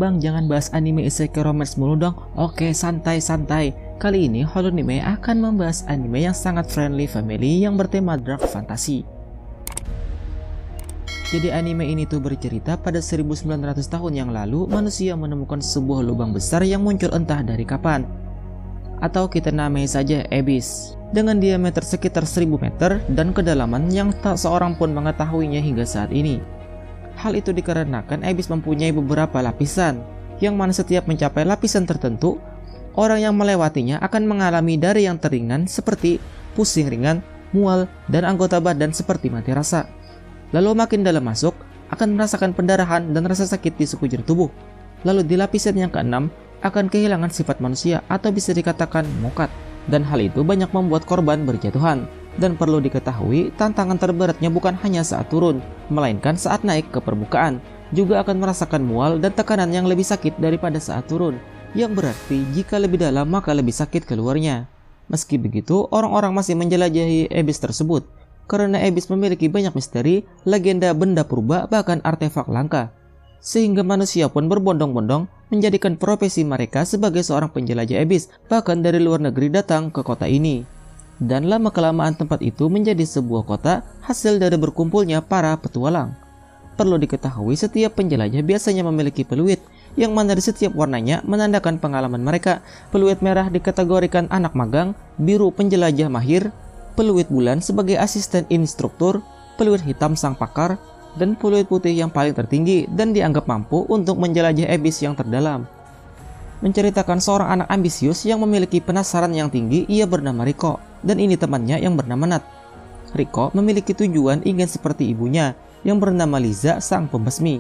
Bang, jangan bahas anime isekai romance mulu dong. Oke, santai. Kali ini Holonime akan membahas anime yang sangat friendly family yang bertema dark fantasy. Jadi anime ini tuh bercerita pada 1900 tahun yang lalu manusia menemukan sebuah lubang besar yang muncul entah dari kapan. Atau kita namai saja Abyss. Dengan diameter sekitar 1000 meter dan kedalaman yang tak seorang pun mengetahuinya hingga saat ini. Hal itu dikarenakan Abyss mempunyai beberapa lapisan, yang mana setiap mencapai lapisan tertentu, orang yang melewatinya akan mengalami dari yang teringan seperti pusing ringan, mual, dan anggota badan seperti mati rasa. Lalu makin dalam masuk, akan merasakan pendarahan dan rasa sakit di sekujur tubuh. Lalu di lapisan yang keenam, akan kehilangan sifat manusia atau bisa dikatakan mokat. Dan hal itu banyak membuat korban berjatuhan. Dan perlu diketahui, tantangan terberatnya bukan hanya saat turun, melainkan saat naik ke permukaan. Juga akan merasakan mual dan tekanan yang lebih sakit daripada saat turun. Yang berarti jika lebih dalam maka lebih sakit keluarnya. Meski begitu, orang-orang masih menjelajahi Abyss tersebut. Karena Abyss memiliki banyak misteri, legenda benda purba, bahkan artefak langka. Sehingga manusia pun berbondong-bondong menjadikan profesi mereka sebagai seorang penjelajah Abyss, bahkan dari luar negeri datang ke kota ini. Dan lama-kelamaan tempat itu menjadi sebuah kota hasil dari berkumpulnya para petualang. Perlu diketahui setiap penjelajah biasanya memiliki peluit, yang mana di setiap warnanya menandakan pengalaman mereka. Peluit merah dikategorikan anak magang, biru penjelajah mahir, peluit bulan sebagai asisten instruktur, peluit hitam sang pakar, dan peluit putih yang paling tertinggi dan dianggap mampu untuk menjelajah Abyss yang terdalam. Menceritakan seorang anak ambisius yang memiliki penasaran yang tinggi, ia bernama Riko, dan ini temannya yang bernama Nat. Riko memiliki tujuan ingin seperti ibunya yang bernama Liza sang pembasmi,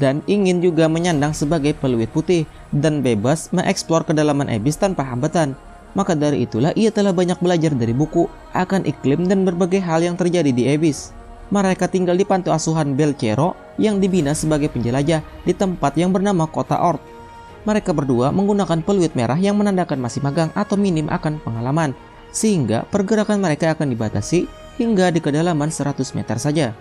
dan ingin juga menyandang sebagai peluit putih dan bebas mengeksplor kedalaman Abyss tanpa hambatan. Maka dari itulah ia telah banyak belajar dari buku akan iklim dan berbagai hal yang terjadi di Abyss. Mereka tinggal di panti asuhan Belcero yang dibina sebagai penjelajah di tempat yang bernama Kota Ord. Mereka berdua menggunakan peluit merah yang menandakan masih magang atau minim akan pengalaman, sehingga pergerakan mereka akan dibatasi hingga di kedalaman 100 meter saja.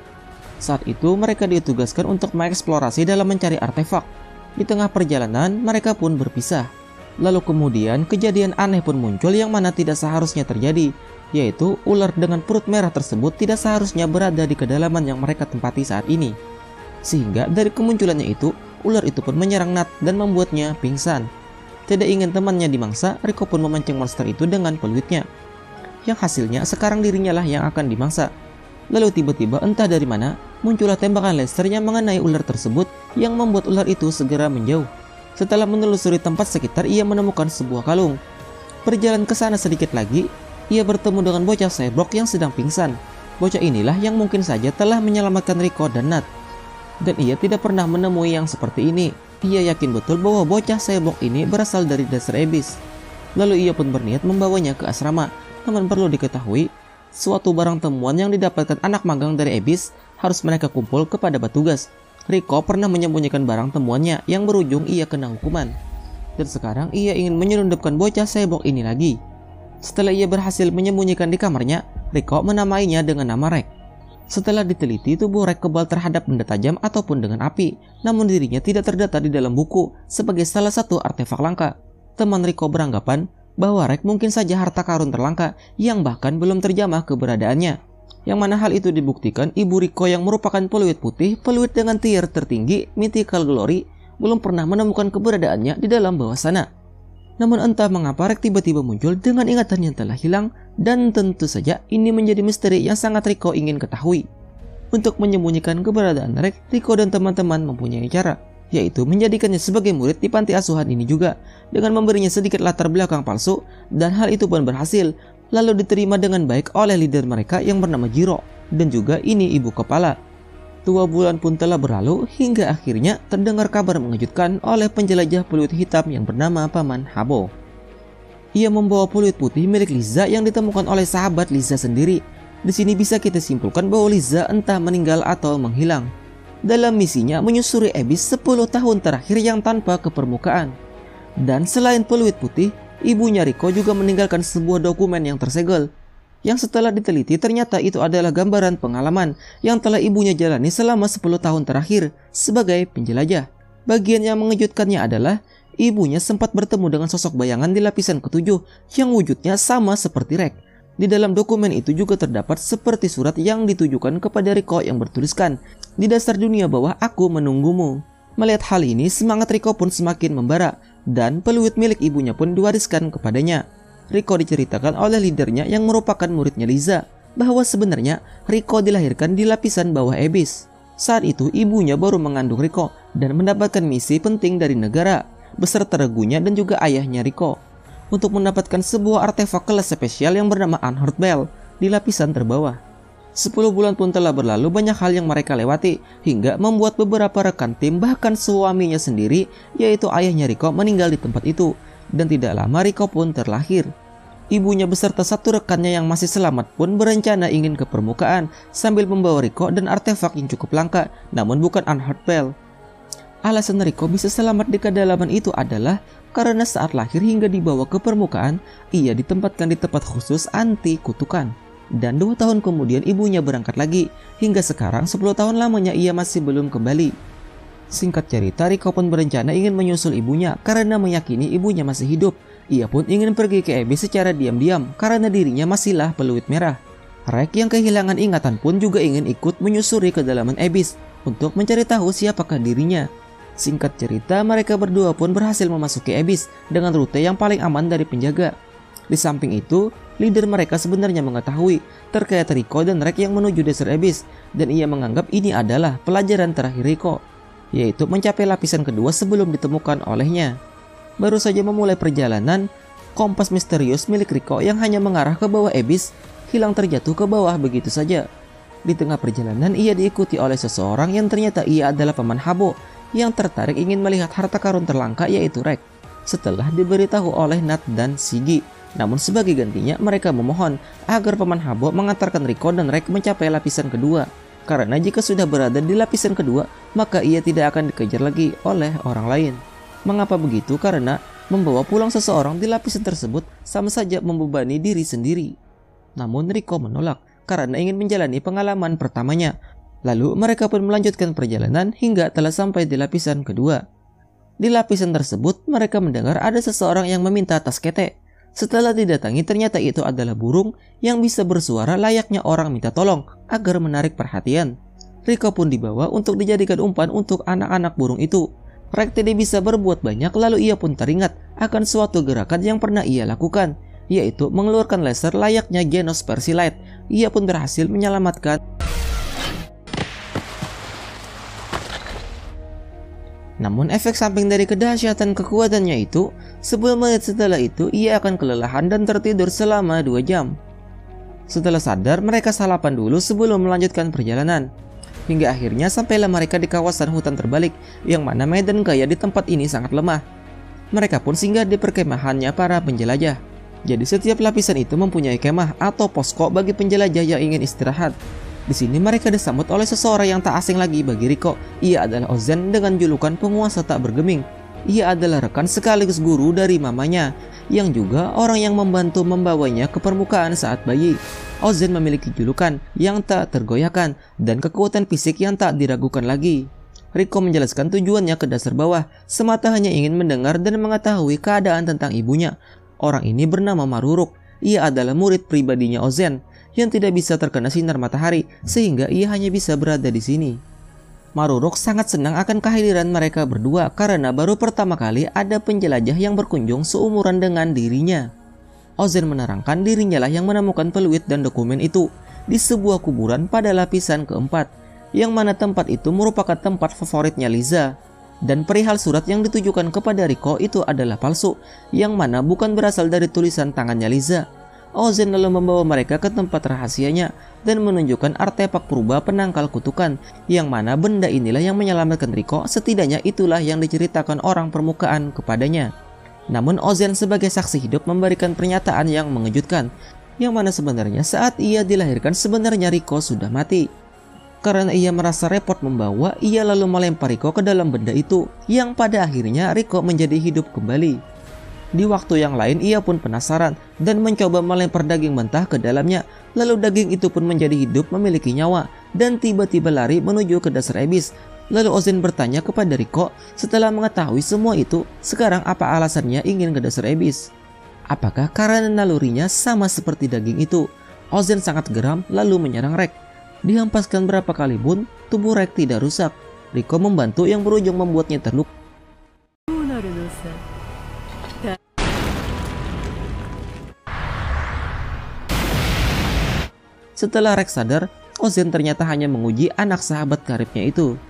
Saat itu mereka ditugaskan untuk mengeksplorasi dalam mencari artefak. Di tengah perjalanan mereka pun berpisah. Lalu kemudian kejadian aneh pun muncul yang mana tidak seharusnya terjadi, yaitu ular dengan perut merah tersebut tidak seharusnya berada di kedalaman yang mereka tempati saat ini. Sehingga dari kemunculannya itu, ular itu pun menyerang Nat dan membuatnya pingsan. Tidak ingin temannya dimangsa, Riko pun memancing monster itu dengan peluitnya. Yang hasilnya sekarang dirinya lah yang akan dimangsa. Lalu tiba-tiba entah dari mana, muncullah tembakan laser yang mengenai ular tersebut yang membuat ular itu segera menjauh. Setelah menelusuri tempat sekitar, ia menemukan sebuah kalung. Berjalan ke sana sedikit lagi, ia bertemu dengan bocah sebrok yang sedang pingsan. Bocah inilah yang mungkin saja telah menyelamatkan Riko dan Nat. Dan ia tidak pernah menemui yang seperti ini. Ia yakin betul bahwa bocah sebrok ini berasal dari dasar Abyss. Lalu ia pun berniat membawanya ke asrama. Namun perlu diketahui, suatu barang temuan yang didapatkan anak magang dari Abyss harus mereka kumpul kepada petugas. Riko pernah menyembunyikan barang temuannya yang berujung ia kena hukuman. Dan sekarang ia ingin menyelundupkan bocah sebrok ini lagi. Setelah ia berhasil menyembunyikan di kamarnya, Riko menamainya dengan nama Rek. Setelah diteliti, tubuh Rek kebal terhadap benda tajam ataupun dengan api, namun dirinya tidak terdata di dalam buku sebagai salah satu artefak langka. Teman Riko beranggapan bahwa Rek mungkin saja harta karun terlangka yang bahkan belum terjamah keberadaannya. Yang mana hal itu dibuktikan ibu Riko yang merupakan peluit putih, peluit dengan tier tertinggi, Mythical Glory, belum pernah menemukan keberadaannya di dalam bawah sana. Namun entah mengapa Rek tiba-tiba muncul dengan ingatan yang telah hilang, dan tentu saja ini menjadi misteri yang sangat Riko ingin ketahui. Untuk menyembunyikan keberadaan Rek, Riko dan teman-teman mempunyai cara, yaitu menjadikannya sebagai murid di panti asuhan ini juga, dengan memberinya sedikit latar belakang palsu, dan hal itu pun berhasil, lalu diterima dengan baik oleh leader mereka yang bernama Jiro, dan juga ini ibu kepala. 2 bulan pun telah berlalu hingga akhirnya terdengar kabar mengejutkan oleh penjelajah peluit hitam yang bernama Paman Habo. Ia membawa peluit putih milik Liza yang ditemukan oleh sahabat Liza sendiri. Di sini bisa kita simpulkan bahwa Liza entah meninggal atau menghilang dalam misinya menyusuri Abyss 10 tahun terakhir yang tanpa kepermukaan. Dan selain peluit putih, ibunya Rico juga meninggalkan sebuah dokumen yang tersegel, yang setelah diteliti ternyata itu adalah gambaran pengalaman yang telah ibunya jalani selama 10 tahun terakhir sebagai penjelajah. Bagian yang mengejutkannya adalah ibunya sempat bertemu dengan sosok bayangan di lapisan ke-7 yang wujudnya sama seperti Rex. Di dalam dokumen itu juga terdapat seperti surat yang ditujukan kepada Rico yang bertuliskan, "Di dasar dunia bawah aku menunggumu." Melihat hal ini, semangat Rico pun semakin membara dan peluit milik ibunya pun diwariskan kepadanya. Rico diceritakan oleh leadernya yang merupakan muridnya Liza bahwa sebenarnya Rico dilahirkan di lapisan bawah Abyss. Saat itu ibunya baru mengandung Rico dan mendapatkan misi penting dari negara beserta regunya dan juga ayahnya Rico untuk mendapatkan sebuah artefak kelas spesial yang bernama Unhurt Bell di lapisan terbawah. 10 bulan pun telah berlalu, banyak hal yang mereka lewati hingga membuat beberapa rekan tim bahkan suaminya sendiri yaitu ayahnya Rico meninggal di tempat itu, dan tidak lama Rico pun terlahir. Ibunya beserta satu rekannya yang masih selamat pun berencana ingin ke permukaan sambil membawa Rico dan artefak yang cukup langka, namun bukan Unhurt Bell. Alasan Rico bisa selamat di kedalaman itu adalah karena saat lahir hingga dibawa ke permukaan, ia ditempatkan di tempat khusus anti kutukan. Dan 2 tahun kemudian ibunya berangkat lagi, hingga sekarang 10 tahun lamanya ia masih belum kembali. Singkat cerita, Rico pun berencana ingin menyusul ibunya karena meyakini ibunya masih hidup. Ia pun ingin pergi ke Abyss secara diam-diam karena dirinya masihlah peluit merah. Rex yang kehilangan ingatan pun juga ingin ikut menyusuri kedalaman Abyss untuk mencari tahu siapakah dirinya. Singkat cerita, mereka berdua pun berhasil memasuki Abyss dengan rute yang paling aman dari penjaga. Di samping itu, leader mereka sebenarnya mengetahui terkait Rico dan Rex yang menuju dasar Abyss, dan ia menganggap ini adalah pelajaran terakhir Rico, yaitu mencapai lapisan kedua sebelum ditemukan olehnya. Baru saja memulai perjalanan, kompas misterius milik Rico yang hanya mengarah ke bawah Abyss hilang terjatuh ke bawah begitu saja. Di tengah perjalanan ia diikuti oleh seseorang yang ternyata ia adalah paman Habo yang tertarik ingin melihat harta karun terlangka yaitu Rex. Setelah diberitahu oleh Nat dan Siggy, namun sebagai gantinya mereka memohon agar paman Habo mengantarkan Rico dan Rex mencapai lapisan kedua. Karena jika sudah berada di lapisan kedua, maka ia tidak akan dikejar lagi oleh orang lain. Mengapa begitu? Karena membawa pulang seseorang di lapisan tersebut sama saja membebani diri sendiri. Namun Rico menolak karena ingin menjalani pengalaman pertamanya. Lalu mereka pun melanjutkan perjalanan hingga telah sampai di lapisan kedua. Di lapisan tersebut mereka mendengar ada seseorang yang meminta tas ketek. Setelah didatangi ternyata itu adalah burung yang bisa bersuara layaknya orang minta tolong agar menarik perhatian. Rico pun dibawa untuk dijadikan umpan untuk anak-anak burung itu. Rex tidak bisa berbuat banyak, lalu ia pun teringat akan suatu gerakan yang pernah ia lakukan, yaitu mengeluarkan laser layaknya Genos Persilight. Ia pun berhasil menyelamatkan. Namun efek samping dari kedahsyatan kekuatannya itu, 10 menit setelah itu ia akan kelelahan dan tertidur selama 2 jam. Setelah sadar, mereka sarapan dulu sebelum melanjutkan perjalanan. Hingga akhirnya sampailah mereka di kawasan hutan terbalik, yang mana medan gaya di tempat ini sangat lemah. Mereka pun singgah di perkemahannya para penjelajah. Jadi setiap lapisan itu mempunyai kemah atau posko bagi penjelajah yang ingin istirahat. Di sini mereka disambut oleh seseorang yang tak asing lagi bagi Rico. Ia adalah Ozen dengan julukan penguasa tak bergeming. Ia adalah rekan sekaligus guru dari mamanya, yang juga orang yang membantu membawanya ke permukaan saat bayi. Ozen memiliki julukan yang tak tergoyahkan dan kekuatan fisik yang tak diragukan lagi. Rico menjelaskan tujuannya ke dasar bawah, semata hanya ingin mendengar dan mengetahui keadaan tentang ibunya. Orang ini bernama Maruruk. Ia adalah murid pribadinya Ozen yang tidak bisa terkena sinar matahari, sehingga ia hanya bisa berada di sini. Maruruk sangat senang akan kehadiran mereka berdua karena baru pertama kali ada penjelajah yang berkunjung seumuran dengan dirinya. Ozen menerangkan dirinya lah yang menemukan peluit dan dokumen itu di sebuah kuburan pada lapisan keempat, yang mana tempat itu merupakan tempat favoritnya Liza. Dan perihal surat yang ditujukan kepada Rico itu adalah palsu, yang mana bukan berasal dari tulisan tangannya Liza. Ozen lalu membawa mereka ke tempat rahasianya dan menunjukkan artefak purba penangkal kutukan, yang mana benda inilah yang menyelamatkan Rico. Setidaknya itulah yang diceritakan orang permukaan kepadanya. Namun Ozen sebagai saksi hidup memberikan pernyataan yang mengejutkan, yang mana sebenarnya saat ia dilahirkan sebenarnya Riko sudah mati. Karena ia merasa repot membawa, ia lalu melempar Riko ke dalam benda itu, yang pada akhirnya Riko menjadi hidup kembali. Di waktu yang lain ia pun penasaran dan mencoba melempar daging mentah ke dalamnya, lalu daging itu pun menjadi hidup memiliki nyawa dan tiba-tiba lari menuju ke dasar Abyss. Lalu Ozen bertanya kepada Riko, setelah mengetahui semua itu, sekarang apa alasannya ingin ke dasar Abyss? Apakah karena nalurinya sama seperti daging itu? Ozen sangat geram lalu menyerang Rex. Dihempaskan berapa kali pun, tubuh Rex tidak rusak. Riko membantu yang berujung membuatnya terluka. Setelah Rex sadar, Ozen ternyata hanya menguji anak sahabat karibnya itu.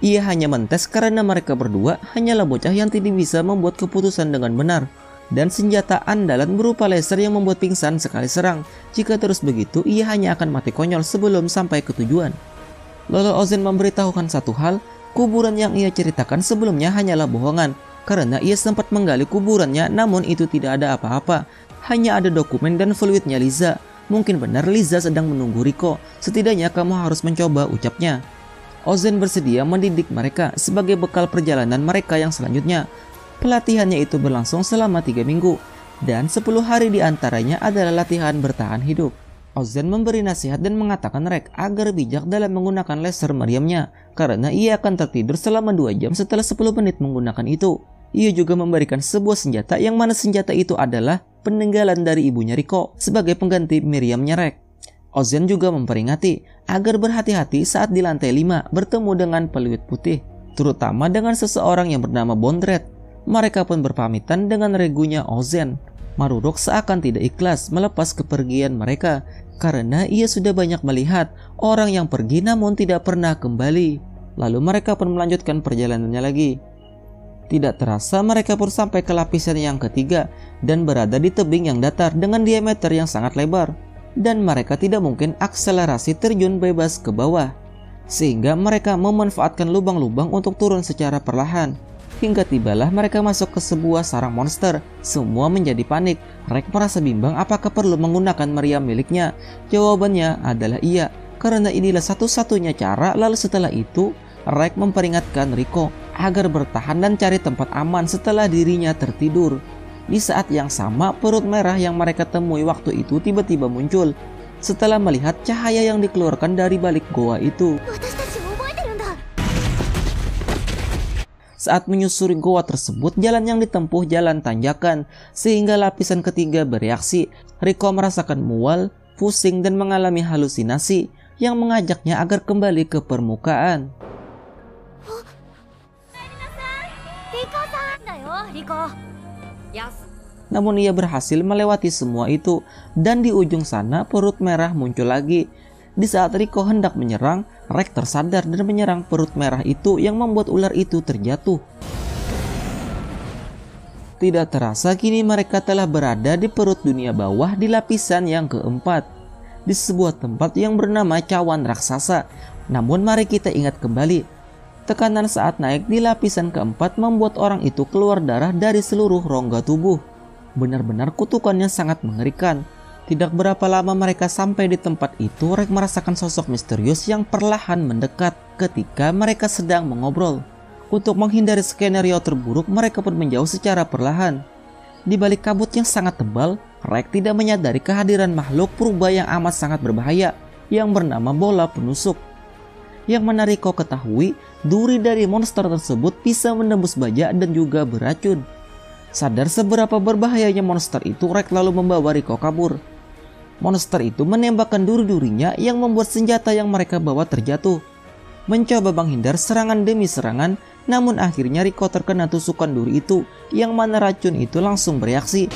Ia hanya mentes karena mereka berdua hanyalah bocah yang tidak bisa membuat keputusan dengan benar. Dan senjata andalan berupa laser yang membuat pingsan sekali serang. Jika terus begitu, ia hanya akan mati konyol sebelum sampai ke tujuan. Lalu Ozen memberitahukan satu hal, kuburan yang ia ceritakan sebelumnya hanyalah bohongan. Karena ia sempat menggali kuburannya, namun itu tidak ada apa-apa. Hanya ada dokumen dan fluidnya Liza. Mungkin benar Liza sedang menunggu Riko. Setidaknya kamu harus mencoba, ucapnya. Ozen bersedia mendidik mereka sebagai bekal perjalanan mereka yang selanjutnya. Pelatihannya itu berlangsung selama 3 minggu, dan 10 hari diantaranya adalah latihan bertahan hidup. Ozen memberi nasihat dan mengatakan Rex agar bijak dalam menggunakan laser meriamnya, karena ia akan tertidur selama 2 jam setelah 10 menit menggunakan itu. Ia juga memberikan sebuah senjata yang mana senjata itu adalah peninggalan dari ibunya Riko sebagai pengganti meriamnya Rex. Ozen juga memperingati agar berhati-hati saat di lantai 5 bertemu dengan peluit putih, terutama dengan seseorang yang bernama Bondred. Mereka pun berpamitan dengan regunya Ozen. Marurok seakan tidak ikhlas melepas kepergian mereka karena ia sudah banyak melihat orang yang pergi namun tidak pernah kembali. Lalu mereka pun melanjutkan perjalanannya lagi. Tidak terasa mereka pun sampai ke lapisan yang ketiga dan berada di tebing yang datar dengan diameter yang sangat lebar. Dan mereka tidak mungkin akselerasi terjun bebas ke bawah, sehingga mereka memanfaatkan lubang-lubang untuk turun secara perlahan. Hingga tibalah mereka masuk ke sebuah sarang monster. Semua menjadi panik. Rex merasa bimbang apakah perlu menggunakan meriam miliknya. Jawabannya adalah iya, karena inilah satu-satunya cara. Lalu setelah itu Rex memperingatkan Riko agar bertahan dan cari tempat aman setelah dirinya tertidur. Di saat yang sama, perut merah yang mereka temui waktu itu tiba-tiba muncul setelah melihat cahaya yang dikeluarkan dari balik goa itu. Saat menyusuri goa tersebut, jalan yang ditempuh jalan tanjakan, sehingga lapisan ketiga bereaksi. Riko merasakan mual, pusing, dan mengalami halusinasi yang mengajaknya agar kembali ke permukaan. Namun ia berhasil melewati semua itu, dan di ujung sana perut merah muncul lagi. Di saat Riko hendak menyerang, Rex tersadar dan menyerang perut merah itu yang membuat ular itu terjatuh. Tidak terasa kini mereka telah berada di perut dunia bawah di lapisan yang keempat, di sebuah tempat yang bernama cawan raksasa. Namun mari kita ingat kembali, tekanan saat naik di lapisan keempat membuat orang itu keluar darah dari seluruh rongga tubuh. Benar-benar kutukannya sangat mengerikan. Tidak berapa lama mereka sampai di tempat itu, Rex merasakan sosok misterius yang perlahan mendekat ketika mereka sedang mengobrol. Untuk menghindari skenario terburuk, mereka pun menjauh secara perlahan. Di balik kabut yang sangat tebal, Rex tidak menyadari kehadiran makhluk purba yang amat sangat berbahaya yang bernama bola penusuk. Yang mana Riko ketahui, duri dari monster tersebut bisa menembus baja dan juga beracun. Sadar seberapa berbahayanya monster itu, Rex lalu membawa Riko kabur. Monster itu menembakkan duri-durinya yang membuat senjata yang mereka bawa terjatuh. Mencoba menghindar serangan demi serangan, namun akhirnya Riko terkena tusukan duri itu, yang mana racun itu langsung bereaksi.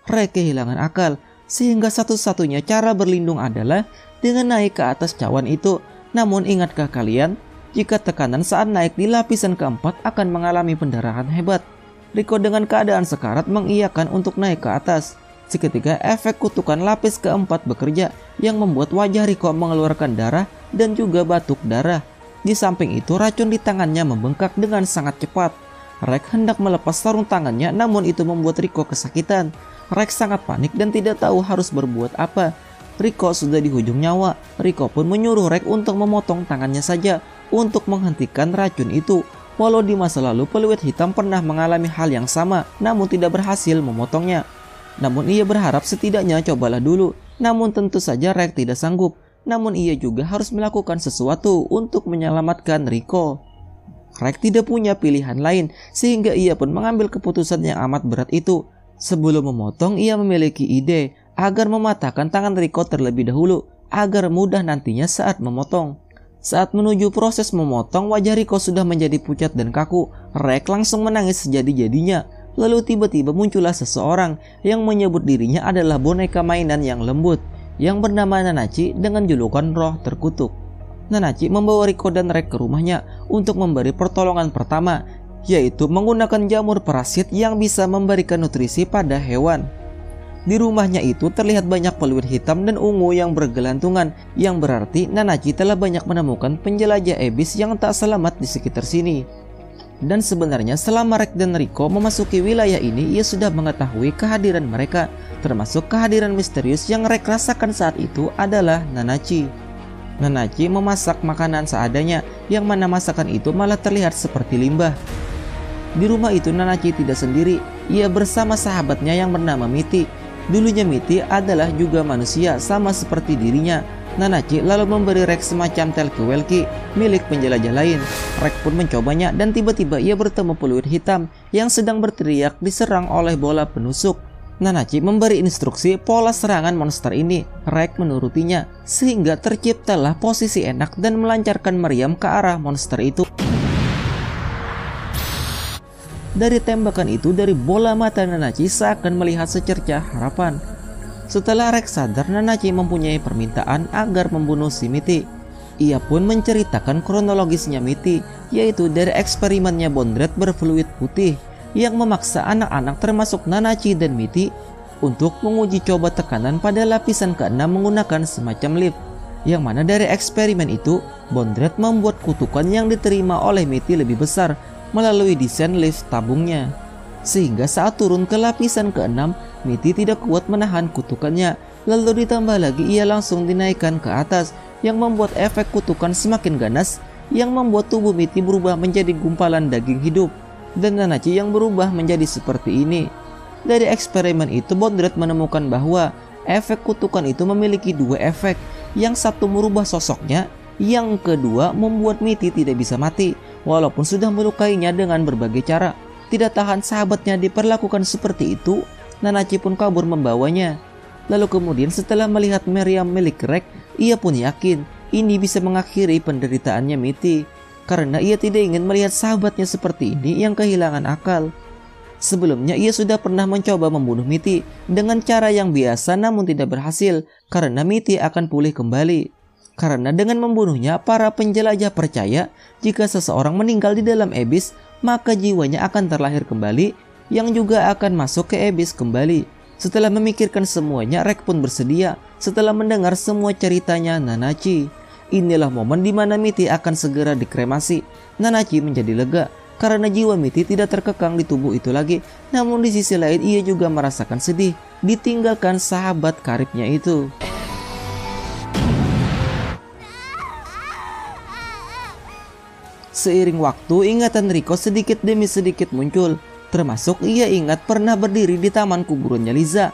Rex kehilangan akal, sehingga satu-satunya cara berlindung adalah dengan naik ke atas cawan itu. Namun ingatkah kalian, jika tekanan saat naik di lapisan keempat akan mengalami pendarahan hebat? Riko dengan keadaan sekarat mengiyakan untuk naik ke atas. Seketika efek kutukan lapis keempat bekerja yang membuat wajah Riko mengeluarkan darah dan juga batuk darah. Di samping itu, racun di tangannya membengkak dengan sangat cepat. Rex hendak melepas sarung tangannya, namun itu membuat Rico kesakitan. Rex sangat panik dan tidak tahu harus berbuat apa. Rico sudah di hujung nyawa. Rico pun menyuruh Rex untuk memotong tangannya saja untuk menghentikan racun itu. Walau di masa lalu peluit hitam pernah mengalami hal yang sama, namun tidak berhasil memotongnya. Namun ia berharap setidaknya cobalah dulu. Namun tentu saja Rex tidak sanggup. Namun ia juga harus melakukan sesuatu untuk menyelamatkan Rico. Rex tidak punya pilihan lain, sehingga ia pun mengambil keputusan yang amat berat itu. Sebelum memotong, ia memiliki ide agar mematahkan tangan Rico terlebih dahulu, agar mudah nantinya saat memotong. Saat menuju proses memotong, wajah Rico sudah menjadi pucat dan kaku. Rex langsung menangis sejadi-jadinya. Lalu tiba-tiba muncullah seseorang yang menyebut dirinya adalah boneka mainan yang lembut, yang bernama Nanachi dengan julukan roh terkutuk. Nanachi membawa Rico dan Rex ke rumahnya untuk memberi pertolongan pertama, yaitu menggunakan jamur parasit yang bisa memberikan nutrisi pada hewan. Di rumahnya itu terlihat banyak peluit hitam dan ungu yang bergelantungan, yang berarti Nanachi telah banyak menemukan penjelajah Abyss yang tak selamat di sekitar sini. Dan sebenarnya selama Rex dan Rico memasuki wilayah ini, ia sudah mengetahui kehadiran mereka, termasuk kehadiran misterius yang Rex rasakan saat itu adalah Nanachi. Nanachi memasak makanan seadanya, yang mana masakan itu malah terlihat seperti limbah. Di rumah itu Nanachi tidak sendiri, ia bersama sahabatnya yang bernama Mitty. Dulunya Mitty adalah juga manusia sama seperti dirinya. Nanachi lalu memberi Rex semacam Telkiwelki milik penjelajah lain. Rex pun mencobanya dan tiba-tiba ia bertemu peluit hitam yang sedang berteriak diserang oleh bola penusuk. Nanachi memberi instruksi pola serangan monster ini. Rex menurutinya sehingga terciptalah posisi enak dan melancarkan meriam ke arah monster itu. Dari tembakan itu, dari bola mata Nanachi seakan melihat secercah harapan. Setelah Rex sadar, Nanachi mempunyai permintaan agar membunuh si Mitty. Ia pun menceritakan kronologisnya Mitty, yaitu dari eksperimennya Bondrette berfluid putih yang memaksa anak-anak termasuk Nanachi dan Mitty untuk menguji coba tekanan pada lapisan ke-6 menggunakan semacam lift. Yang mana dari eksperimen itu, Bondrette membuat kutukan yang diterima oleh Mitty lebih besar melalui desain lift tabungnya. Sehingga saat turun ke lapisan ke-6, Mitty tidak kuat menahan kutukannya. Lalu ditambah lagi ia langsung dinaikkan ke atas, yang membuat efek kutukan semakin ganas, yang membuat tubuh Mitty berubah menjadi gumpalan daging hidup, dan Nanachi yang berubah menjadi seperti ini. Dari eksperimen itu, Bondrette menemukan bahwa efek kutukan itu memiliki dua efek. Yang satu merubah sosoknya, yang kedua membuat Mitty tidak bisa mati, walaupun sudah melukainya dengan berbagai cara. Tidak tahan sahabatnya diperlakukan seperti itu, Nanachi pun kabur membawanya. Lalu kemudian setelah melihat meriam milik Rex, ia pun yakin ini bisa mengakhiri penderitaannya Mitty, karena ia tidak ingin melihat sahabatnya seperti ini yang kehilangan akal. Sebelumnya ia sudah pernah mencoba membunuh Mitty dengan cara yang biasa namun tidak berhasil, karena Mitty akan pulih kembali. Karena dengan membunuhnya, para penjelajah percaya jika seseorang meninggal di dalam Abyss, maka jiwanya akan terlahir kembali, yang juga akan masuk ke Abyss kembali. Setelah memikirkan semuanya, Rex pun bersedia setelah mendengar semua ceritanya Nanachi. Inilah momen di mana Mitty akan segera dikremasi. Nanachi menjadi lega karena jiwa Mitty tidak terkekang di tubuh itu lagi. Namun di sisi lain ia juga merasakan sedih ditinggalkan sahabat karibnya itu. Seiring waktu, ingatan Rico sedikit demi sedikit muncul. Termasuk ia ingat pernah berdiri di taman kuburannya Liza.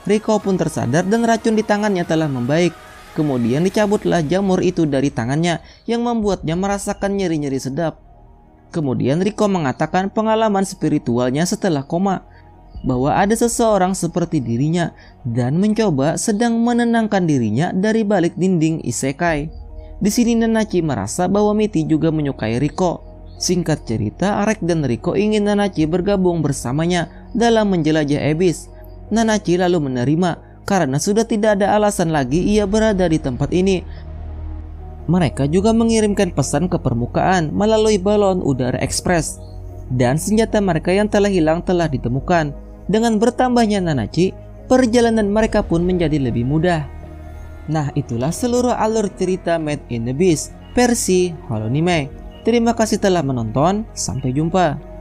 Rico pun tersadar dan racun di tangannya telah membaik. Kemudian dicabutlah jamur itu dari tangannya yang membuatnya merasakan nyeri-nyeri sedap. Kemudian Rico mengatakan pengalaman spiritualnya setelah koma, bahwa ada seseorang seperti dirinya dan mencoba sedang menenangkan dirinya dari balik dinding isekai. Di sini Nanachi merasa bahwa Mitty juga menyukai Rico. Singkat cerita, Rex dan Rico ingin Nanachi bergabung bersamanya dalam menjelajah Abyss. Nanachi lalu menerima karena sudah tidak ada alasan lagi ia berada di tempat ini. Mereka juga mengirimkan pesan ke permukaan melalui balon udara ekspres. Dan senjata mereka yang telah hilang telah ditemukan. Dengan bertambahnya Nanachi, perjalanan mereka pun menjadi lebih mudah. Nah, itulah seluruh alur cerita Made in Abyss versi Holonime. Terima kasih telah menonton, sampai jumpa.